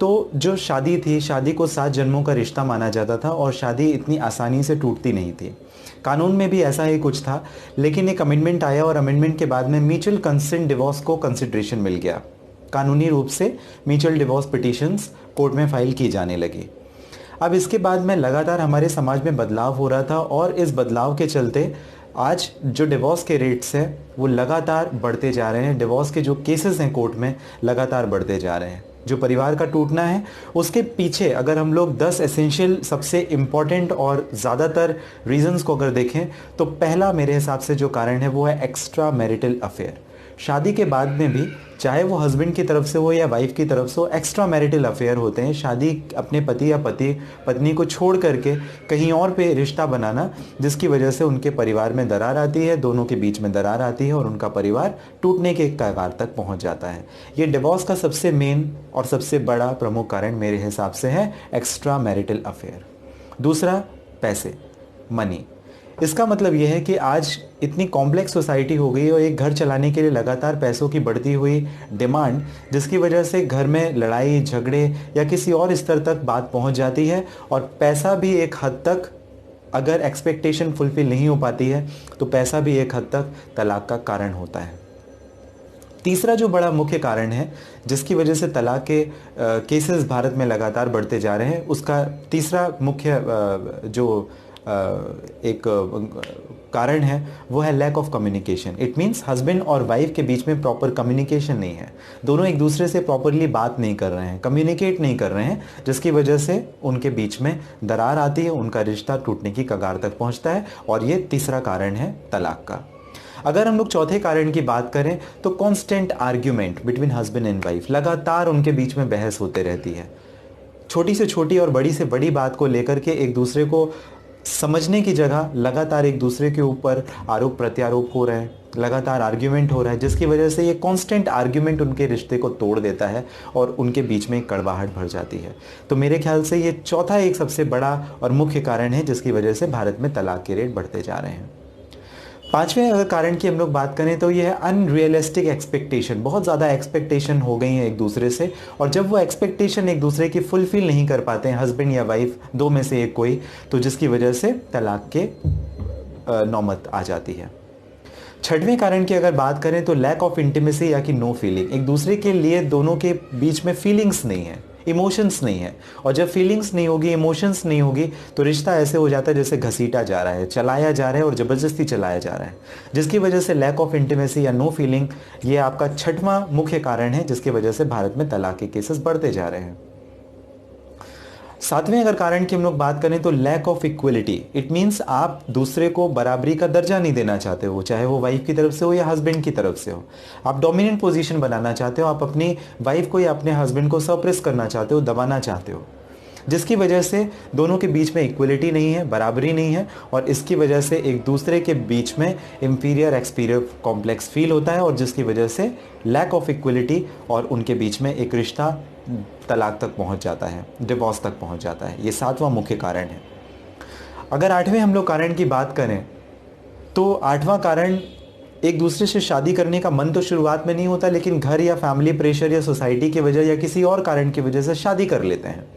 तो जो शादी थी, शादी को 7 जन्मों का रिश्ता माना जाता था और शादी इतनी आसानी से टूटती नहीं थी। कानून में भी ऐसा ही कुछ था, लेकिन एक अमेंडमेंट आया और अमेंडमेंट के बाद में म्यूचुअल कंसेंट डिवोर्स को कंसिडरेशन मिल गया। कानूनी रूप से म्यूचुअल डिवोर्स पिटिशंस कोर्ट में फाइल की जाने लगी। अब इसके बाद में लगातार हमारे समाज में बदलाव हो रहा था और इस बदलाव के चलते आज जो डिवोर्स के रेट्स हैं वो लगातार बढ़ते जा रहे हैं। डिवोर्स के जो केसेस हैं कोर्ट में लगातार बढ़ते जा रहे हैं। जो परिवार का टूटना है उसके पीछे अगर हम लोग 10 एसेंशियल सबसे इम्पॉर्टेंट और ज़्यादातर रीजंस को अगर देखें तो पहला मेरे हिसाब से जो कारण है वो है एक्स्ट्रा मैरिटल अफेयर। शादी के बाद में भी चाहे वो हस्बैंड की तरफ से हो या वाइफ की तरफ से हो, एक्स्ट्रा मैरिटल अफेयर होते हैं। शादी अपने पति या पत्नी को छोड़ करके कहीं और पे रिश्ता बनाना, जिसकी वजह से उनके परिवार में दरार आती है, दोनों के बीच में दरार आती है और उनका परिवार टूटने के कगार तक पहुंच जाता है। ये डिवोर्स का सबसे मेन और सबसे बड़ा प्रमुख कारण मेरे हिसाब से है एक्स्ट्रा मैरिटल अफेयर। दूसरा, पैसे, मनी। इसका मतलब यह है कि आज इतनी कॉम्प्लेक्स सोसाइटी हो गई और एक घर चलाने के लिए लगातार पैसों की बढ़ती हुई डिमांड, जिसकी वजह से घर में लड़ाई झगड़े या किसी और स्तर तक बात पहुंच जाती है और पैसा भी एक हद तक, अगर एक्सपेक्टेशन फुलफिल नहीं हो पाती है तो पैसा भी एक हद तक तलाक का कारण होता है। तीसरा जो बड़ा मुख्य कारण है जिसकी वजह से तलाक के केसेस भारत में लगातार बढ़ते जा रहे हैं, उसका तीसरा मुख्य जो एक कारण है वो है lack of communication. It means husband और वाइफ के बीच में प्रॉपर कम्युनिकेशन नहीं है। दोनों एक दूसरे से प्रॉपरली बात नहीं कर रहे हैं, कम्युनिकेट नहीं कर रहे हैं, जिसकी वजह से उनके बीच में दरार आती है, उनका रिश्ता टूटने की कगार तक पहुंचता है और ये तीसरा कारण है तलाक का। अगर हम लोग चौथे कारण की बात करें तो constant argument between husband and wife. लगातार उनके बीच में बहस होते रहती है, छोटी से छोटी और बड़ी से बड़ी बात को लेकर के एक दूसरे को समझने की जगह लगातार एक दूसरे के ऊपर आरोप प्रत्यारोप हो रहे हैं, लगातार आर्ग्यूमेंट हो रहा है, जिसकी वजह से ये कांस्टेंट आर्ग्यूमेंट उनके रिश्ते को तोड़ देता है और उनके बीच में एक कड़वाहट भर जाती है। तो मेरे ख्याल से ये चौथा एक सबसे बड़ा और मुख्य कारण है जिसकी वजह से भारत में तलाक के रेट बढ़ते जा रहे हैं। पांचवें अगर कारण की हम लोग बात करें तो यह है अनरियलिस्टिक एक्सपेक्टेशन। बहुत ज़्यादा एक्सपेक्टेशन हो गई हैं एक दूसरे से, और जब वो एक्सपेक्टेशन एक दूसरे की फुलफिल नहीं कर पाते हैं हस्बैंड या वाइफ, दो में से एक कोई, तो जिसकी वजह से तलाक के नौबत आ जाती है। छठवें कारण की अगर बात करें तो लैक ऑफ इंटीमेसी या कि नो फीलिंग। एक दूसरे के लिए दोनों के बीच में फीलिंग्स नहीं है, इमोशंस नहीं है, और जब फीलिंग्स नहीं होगी, इमोशंस नहीं होगी, तो रिश्ता ऐसे हो जाता है जैसे घसीटा जा रहा है, चलाया जा रहा है और ज़बरदस्ती चलाया जा रहा है, जिसकी वजह से लैक ऑफ इंटीमेसी या नो फीलिंग ये आपका छठवां मुख्य कारण है जिसकी वजह से भारत में तलाक के केसेस बढ़ते जा रहे हैं। सातवें अगर कारण की हम लोग बात करें तो lack of equality. It means आप दूसरे को बराबरी का दर्जा नहीं देना चाहते हो, चाहे वो वाइफ की तरफ से हो या हस्बैंड की तरफ से हो। आप डोमिनेंट पोजीशन बनाना चाहते हो, आप अपनी वाइफ को या अपने हस्बैंड को सप्रेस करना चाहते हो, दबाना चाहते हो, जिसकी वजह से दोनों के बीच में इक्वलिटी नहीं है, बराबरी नहीं है, और इसकी वजह से एक दूसरे के बीच में इंफीरियर एक्सपीरियर कॉम्प्लेक्स फील होता है, और जिसकी वजह से लैक ऑफ इक्वलिटी और उनके बीच में एक रिश्ता तलाक तक पहुंच जाता है, डिवोर्स तक पहुंच जाता है। ये सातवां मुख्य कारण है। अगर आठवें हम लोग कारण की बात करें तो आठवां कारण, एक दूसरे से शादी करने का मन तो शुरुआत में नहीं होता, लेकिन घर या फैमिली प्रेशर या सोसाइटी की वजह या किसी और कारण की वजह से शादी कर लेते हैं।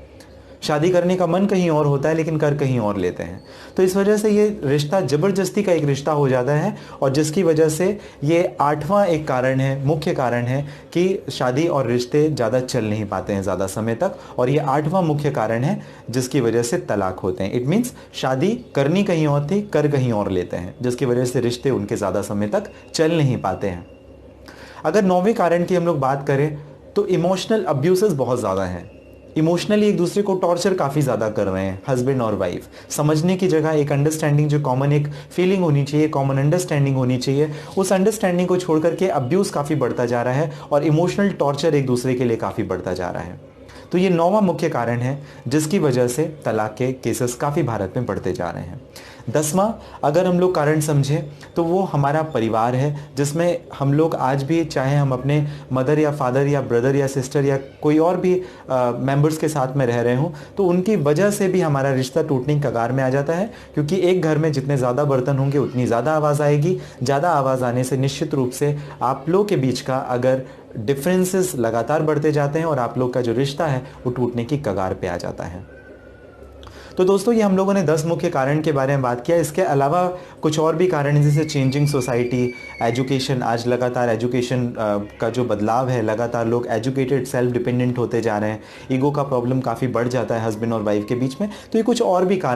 शादी करने का मन कहीं और होता है लेकिन कर कहीं और लेते हैं, तो इस वजह से ये रिश्ता ज़बरदस्ती का एक रिश्ता हो जाता है, और जिसकी वजह से ये आठवां एक कारण है, मुख्य कारण है कि शादी और रिश्ते ज़्यादा चल नहीं पाते हैं ज़्यादा समय तक, और ये आठवां मुख्य कारण है जिसकी वजह से तलाक होते हैं। इट मीन्स शादी करनी कहीं और थी, कर कहीं और लेते हैं, जिसकी वजह से रिश्ते उनके ज़्यादा समय तक चल नहीं पाते हैं। अगर नौवें कारण की हम लोग बात करें तो इमोशनल अब्यूसेस बहुत ज़्यादा हैं। इमोशनली एक दूसरे को टॉर्चर काफ़ी ज़्यादा कर रहे हैं हस्बैंड और वाइफ। समझने की जगह एक अंडरस्टैंडिंग, जो कॉमन एक फीलिंग होनी चाहिए, कॉमन अंडरस्टैंडिंग होनी चाहिए, उस अंडरस्टैंडिंग को छोड़ करके अब्यूज़ काफ़ी बढ़ता जा रहा है और इमोशनल टॉर्चर एक दूसरे के लिए काफ़ी बढ़ता जा रहा है। तो ये नौवां मुख्य कारण है जिसकी वजह से तलाक के केसेस काफ़ी भारत में बढ़ते जा रहे हैं। 10वां अगर हम लोग कारण समझें तो वो हमारा परिवार है, जिसमें हम लोग आज भी, चाहे हम अपने मदर या फादर या ब्रदर या सिस्टर या कोई और भी मेंबर्स के साथ में रह रहे हों, तो उनकी वजह से भी हमारा रिश्ता टूटने की कगार में आ जाता है। क्योंकि एक घर में जितने ज़्यादा बर्तन होंगे उतनी ज़्यादा आवाज़ आएगी। ज़्यादा आवाज़ आने से निश्चित रूप से आप लोग के बीच का अगर डिफरेंसेस लगातार बढ़ते जाते हैं और आप लोग का जो रिश्ता है वो टूटने की कगार पे आ जाता है। तो दोस्तों, ये हम लोगों ने 10 मुख्य कारण के बारे में बात किया। इसके अलावा कुछ और भी कारण हैं, जैसे चेंजिंग सोसाइटी, एजुकेशन। आज लगातार एजुकेशन का जो बदलाव है, लगातार लोग एजुकेटेड, सेल्फ डिपेंडेंट होते जा रहे हैं। ईगो का प्रॉब्लम काफ़ी बढ़ जाता है हस्बैंड और वाइफ के बीच में। तो ये कुछ और भी कारण